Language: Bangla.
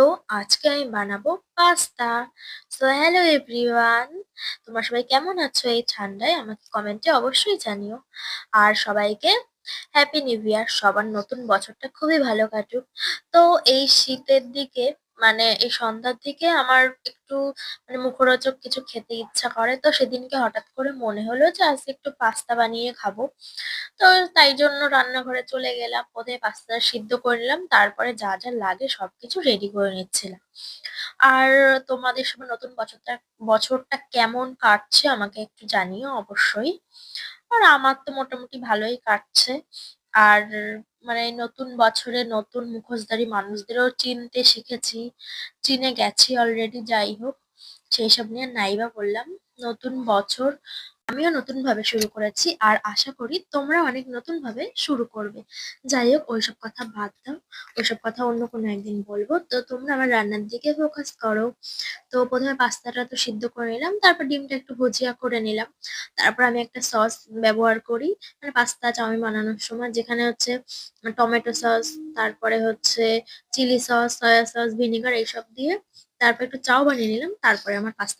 তো আজকে আমি বানাবো পাস্তা। সো হ্যালো এভরিওয়ান, তোমরা সবাই কেমন আছো এই ঠান্ডায়? আমাকে কমেন্টে অবশ্যই জানিও। আর সবাইকে হ্যাপি নিউ ইয়ার। সবার নতুন বছরটা খুবই ভালো কাটুক। তো এই শীতের দিকে, মানে এই সন্ধ্যার দিকে আমার একটু মুখরোচক কিছু খেতে ইচ্ছা করে। তো সেদিনকে হঠাৎ করে মনে হলো যে আজকে একটু পাস্তা বানিয়ে খাবো। তো তাই জন্য রান্নাঘরে চলে গেলাম, প্রথমে পাস্তা সিদ্ধ করলাম, তারপরে যা যা লাগে সবকিছু রেডি করে নিচ্ছিলাম। আর তোমাদের সবার নতুন বছরটা বছরটা কেমন কাটছে আমাকে একটু জানিও অবশ্যই। আর আমার তো মোটামুটি ভালোই কাটছে। আর এই নতুন বছরে নতুন মুখোশধারী মানুষদেরও চিনতে শিখেছি, চিনে গেছি অলরেডি। যাই হোক, সেই সব নিয়ে নাইবা বললাম। নতুন বছর আমিও নতুন ভাবে শুরু করেছি, আর আশা করি তোমরা অনেক নতুন ভাবে শুরু করবে। যাই হোক, ওইসব কথা বাদ দাও, ওইসব কথা অন্য কোনো একদিন বলবো। তো তোমরা আমার রান্নার দিকে ফোকাস করো। তো প্রথমে পাস্তাটা তো সিদ্ধ করে নিলাম, তারপর ডিমটা একটু ভুজিয়া করে নিলাম। তারপর আমি একটা সস ব্যবহার করি, পাস্তা চাউমিন বানানোর সময়, যেখানে হচ্ছে টমেটো সস, তারপরে হচ্ছে chilli sauce, soya sauce, vinegar এইসব দিয়ে তারপর একটু চাও বানিয়ে নিলাম। তারপরে আমার পাস্তা